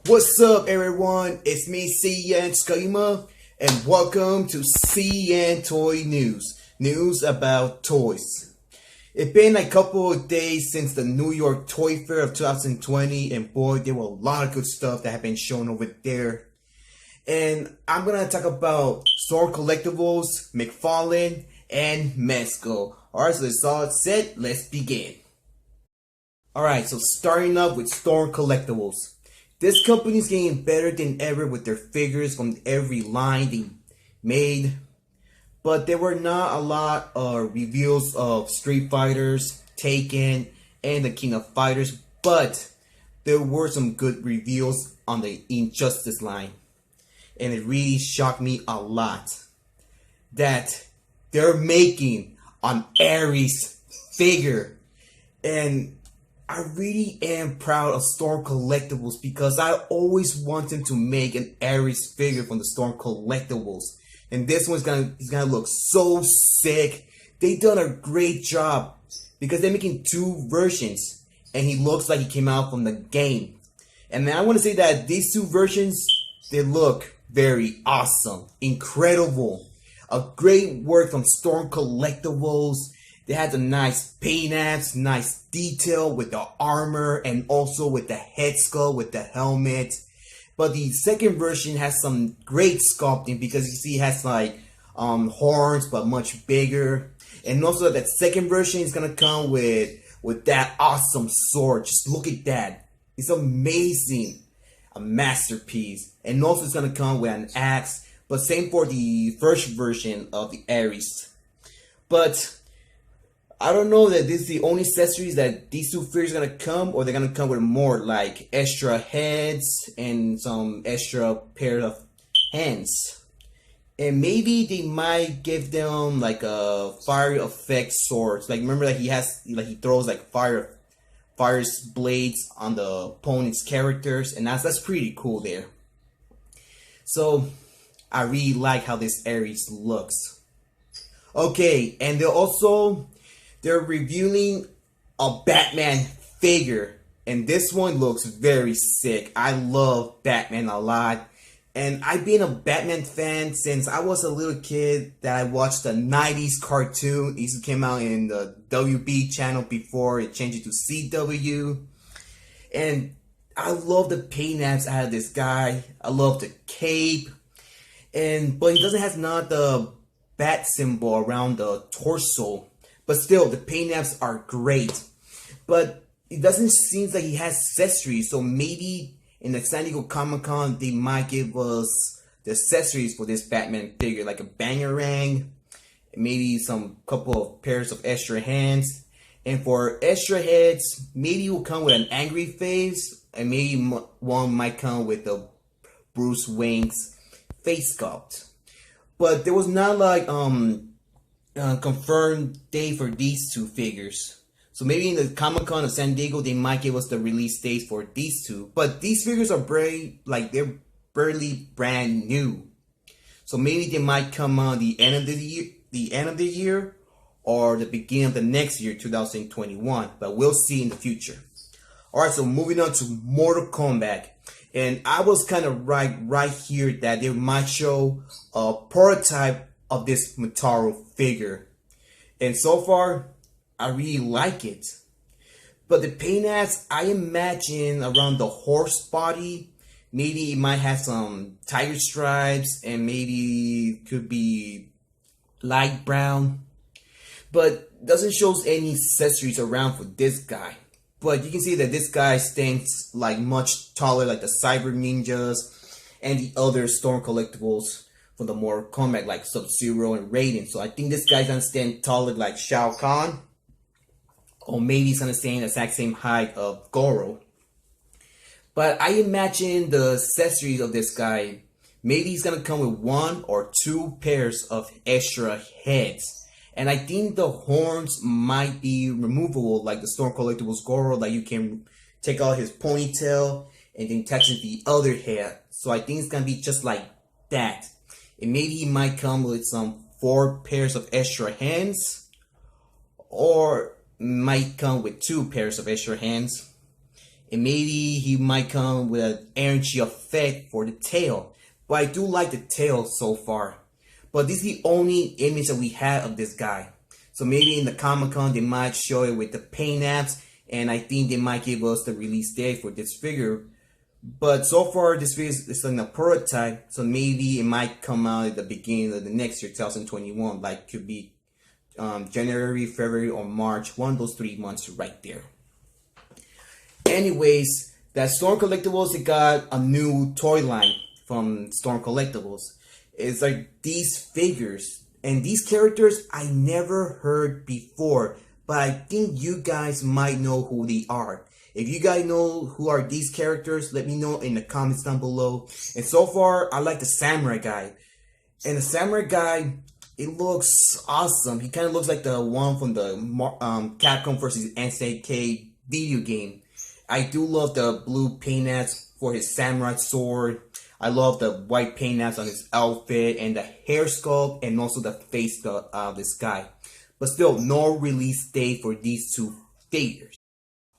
What's up, everyone? It's me, CN.TSUKAIMA, and welcome to CN.Toy News. News about toys. It's been a couple of days since the New York Toy Fair of 2020, and boy, there were a lot of good stuff that have been shown over there. And I'm gonna talk about Store Collectibles, McFarlane, and Mezco. Alright, so it's all set, let's begin. Alright, so starting up with Store Collectibles. This company is getting better than ever with their figures from every line they made. But there were not a lot of reveals of Street Fighters, Taken, and the King of Fighters. But there were some good reveals on the Injustice line. And it really shocked me a lot that they're making an Ares figure. And I really am proud of Storm Collectibles because I always wanted to make an Ares figure from the Storm Collectibles. And this one's gonna look so sick. They done a great job because they're making two versions. And he looks like he came out from the game. And I want to say that these two versions, they look very awesome. Incredible. A great work from Storm Collectibles. They had the nice paint apps, nice detail with the armor and also with the head sculpt with the helmet. But the second version has some great sculpting because you see it has like horns but much bigger. And also that second version is gonna come with that awesome sword. Just look at that. It's amazing. A masterpiece. And also it's gonna come with an axe. But same for the first version of the Ares. But I don't know that this is the only accessories that these two figures are gonna come, or they're gonna come with more like extra heads and some extra pair of hands. And maybe they might give them like a fire effect swords. Like remember that he throws like fire blades on the opponent's characters, and that's pretty cool there. So I really like how this Ares looks. Okay, and they're revealing a Batman figure. And this one looks very sick. I love Batman a lot. And I've been a Batman fan since I was a little kid that I watched the 90s cartoon. It used to come out in the WB channel before it changed it to CW. And I love the paint apps out of this guy. I love the cape. But he doesn't have not the bat symbol around the torso. But still, the paint apps are great. But it doesn't seem like he has accessories. So maybe in the San Diego Comic-Con, they might give us the accessories for this Batman figure. Like a bangerang. Maybe some couple of pairs of extra hands. And for extra heads, maybe it will come with an angry face. And maybe one might come with the Bruce Wayne's face sculpt. But there was not like confirmed day for these two figures. So maybe in the Comic-Con of San Diego they might give us the release dates for these two. But these figures are they're barely brand new. So maybe they might come on the end of the year or the beginning of the next year, 2021. But we'll see in the future. Alright, so moving on to Mortal Kombat. And I was kind of right here that they might show a prototype of this Motaro figure. And so far, I really like it. But the paint apps, I imagine around the horse body, maybe it might have some tiger stripes and maybe could be light brown. But doesn't show any accessories around for this guy. But you can see that this guy stands like much taller like the Cyber Ninjas and the other Storm Collectibles for the Mortal Kombat like Sub-Zero and Raiden. So I think this guy's gonna stand taller like Shao Kahn. Or maybe he's gonna stand the exact same height of Goro. But I imagine the accessories of this guy, maybe he's gonna come with one or two pairs of extra heads. And I think the horns might be removable like the Storm Collectibles Goro. Like you can take out his ponytail and then attach it to the other head. So I think it's gonna be just like that. And maybe he might come with some 4 pairs of extra hands. Or might come with 2 pairs of extra hands. and maybe he might come with an energy effect for the tail. But I do like the tail so far. But this is the only image that we have of this guy. So maybe in the Comic-Con they might show it with the paint apps, and I think they might give us the release date for this figure. But so far this figure is in a prototype, so maybe it might come out at the beginning of the next year, 2021. Like could be January, February, or March. One of those 3 months right there. Anyways, that Storm Collectibles, it got a new toy line from Storm Collectibles. It's like these figures and these characters I never heard before, but I think you guys might know who they are. If you guys know who are these characters, let me know in the comments down below. And so far, I like the Samurai guy. And the Samurai guy, it looks awesome. He kind of looks like the one from the Capcom vs. NECA video game. I do love the blue paint apps for his samurai sword. I love the white paint apps on his outfit and the hair sculpt and also the face of this guy. But still, no release date for these two figures.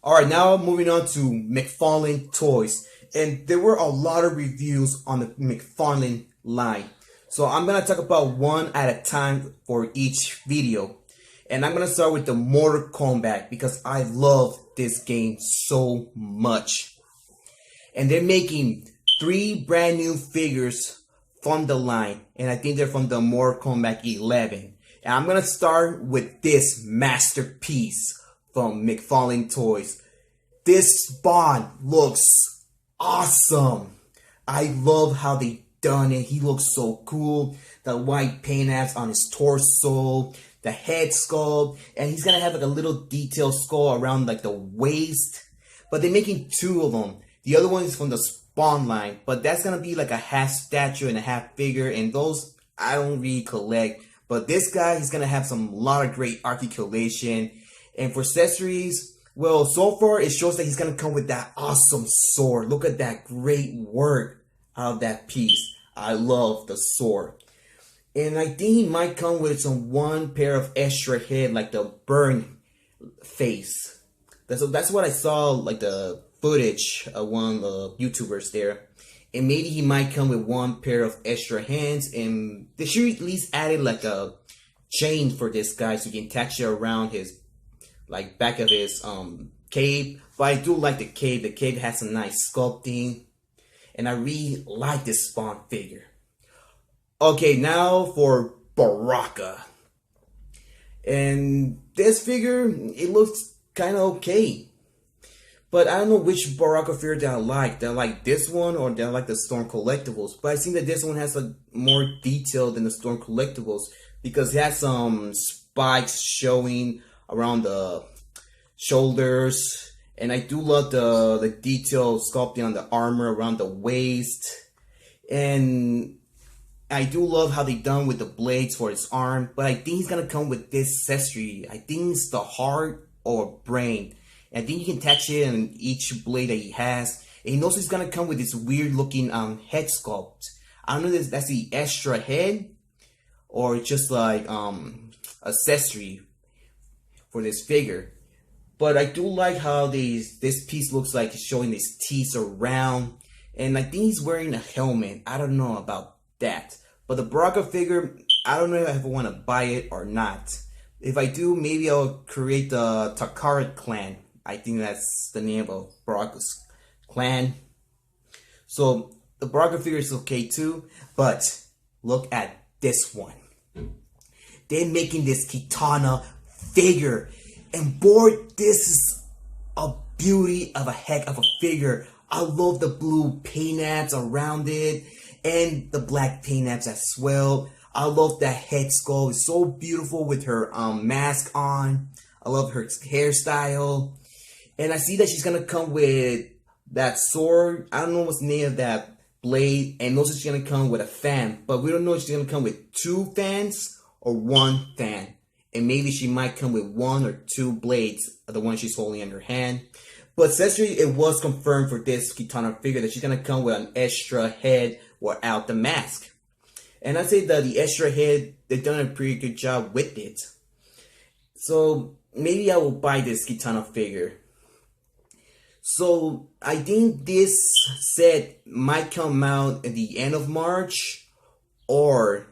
Alright, now moving on to McFarlane toys. And there were a lot of reviews on the McFarlane line. So I'm going to talk about one at a time for each video. And I'm going to start with the Mortal Kombat because I love this game so much. And they're making 3 brand new figures from the line. And I think they're from the Mortal Kombat 11. And I'm going to start with this masterpiece from McFarlane Toys. This Spawn looks awesome. I love how they done it. He looks so cool. The white paint apps on his torso, the head sculpt, and he's gonna have like a little detailed skull around like the waist. But they're making 2 of them. The other one is from the Spawn line, but that's gonna be like a half statue and a half figure, and those I don't really collect. But this guy, he's gonna have some lot of great articulation. And for accessories, well, so far it shows that he's gonna come with that awesome sword. Look at that great work out of that piece. I love the sword. And I think he might come with some one pair of extra head, like the burn face. That's what I saw, like the footage of one of the YouTubers there. And maybe he might come with one pair of extra hands, and they should at least added like a chain for this guy so you can attach it around his like back of his cape. But I do like the cape. The cape has some nice sculpting, and I really like this Spawn figure. Okay, now for Baraka. And this figure, it looks kind of okay. But I don't know which Baraka figure that I like. Do I like this one or do I like the Storm Collectibles? But I think that this one has a more detail than the Storm Collectibles because it has some spikes showing around the shoulders. And I do love the detailed sculpting on the armor around the waist. And I do love how they done with the blades for his arm. But I think he's going to come with this accessory. I think it's the heart or brain. And I think you can attach it on each blade that he has. And he knows he's going to come with this weird looking head sculpt. I don't know if that's the extra head or just like accessory for this figure. But I do like how this piece looks like it's showing his teeth around. And I think he's wearing a helmet. I don't know about that. But the Baraka figure, I don't know if I want to buy it or not. If I do, maybe I'll create the Takara clan. I think that's the name of Baraka's clan. So the Baraka figure is okay too. But look at this one. They're making this Kitana figure. And boy, this is a beauty of a heck of a figure. I love the blue paint apps around it. And the black paint apps as well. I love that head sculpt. It's so beautiful with her mask on. I love her hairstyle. And I see that she's going to come with that sword. I don't know what's the name of that blade. And also she's going to come with a fan. But we don't know if she's going to come with 2 fans or 1 fan. And maybe she might come with 1 or 2 blades. The one she's holding in her hand. But accessory, it was confirmed for this Kitana figure that she's going to come with an extra head without the mask. And I'd say that the extra head, they've done a pretty good job with it. So maybe I will buy this Kitana figure. So I think this set might come out at the end of March or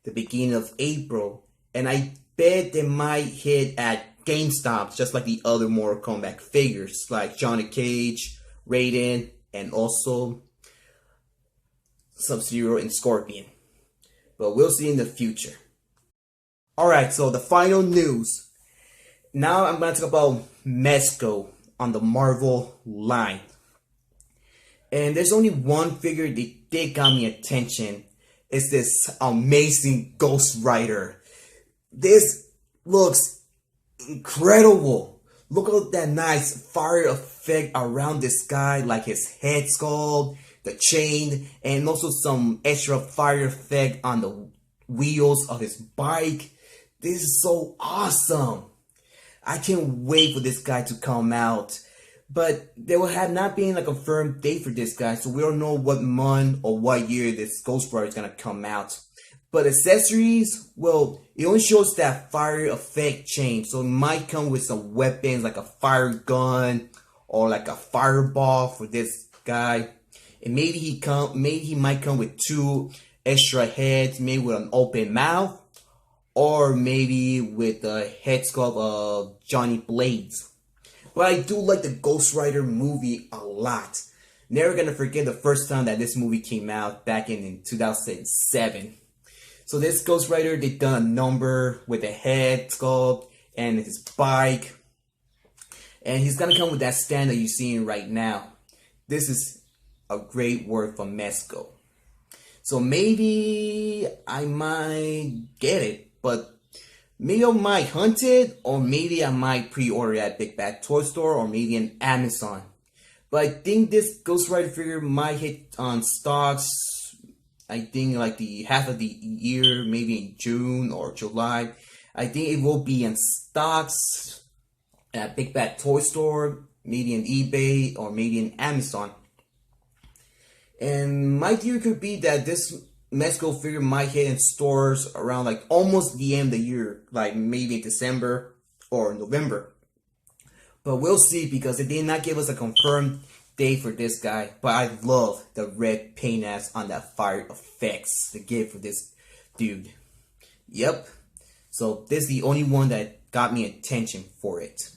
the beginning of April, and I bet they might hit at GameStop just like the other Mortal Kombat figures like Johnny Cage, Raiden, and also Sub-Zero and Scorpion. But we'll see in the future. Alright, so the final news. Now I'm going to talk about Mezco on the Marvel line. And there's only one figure that did got me attention. It's this amazing Ghost Rider. This looks incredible. Look at that nice fire effect around this guy, like his head sculpt, the chain, and also some extra fire effect on the wheels of his bike. This is so awesome. I can't wait for this guy to come out. But there will have not been a confirmed date for this guy, so we don't know what month or what year this Ghost Rider is gonna come out. But accessories, well, it only shows that fire effect chain, so it might come with some weapons like a fire gun or like a fireball for this guy. And maybe he might come with 2 extra heads, maybe with an open mouth, or maybe with the head sculpt of Johnny Blades. But I do like the Ghost Rider movie a lot. Never gonna forget the first time that this movie came out back in 2007. So this Ghost Rider, they done a number with a head sculpt and his bike. And he's gonna come with that stand that you're seeing right now. This is a great work from Mezco. So maybe I might get it, but maybe I might hunt it, or maybe I might pre-order it at Big Bad Toy Store, or maybe on Amazon. But I think this Ghost Rider figure might hit on stocks, I think like the half of the year, maybe in June or July. I think it will be in stocks at Big Bad Toy Store, maybe on eBay, or maybe in Amazon. And my theory could be that this Mezco figure might hit in stores around like almost the end of the year, like maybe December or November. But we'll see, because they did not give us a confirmed date for this guy. But I love the red paint ass on that fire effects they gave for this dude. Yep. So this is the only one that got me attention for it.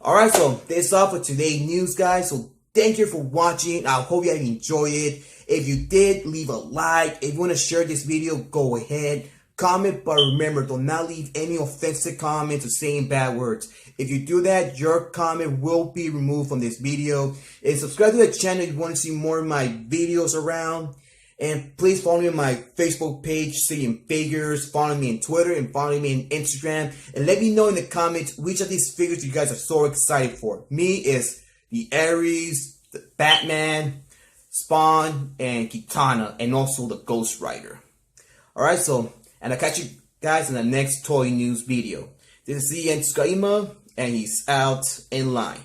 Alright, so that's all for today's news, guys. So thank you for watching. I hope you enjoyed it. If you did, leave a like. If you want to share this video, go ahead. Comment, but remember, do not leave any offensive comments or saying bad words. If you do that, your comment will be removed from this video. And subscribe to the channel if you want to see more of my videos around. And please follow me on my Facebook page, City and Figures. Follow me on Twitter and follow me on Instagram. And let me know in the comments which of these figures you guys are so excited for. Me is the Ares, the Batman, Spawn, and Kitana, and also the Ghost Rider. Alright, so, and I'll catch you guys in the next toy news video. This is CN.TSUKAIMA, and he's out in line.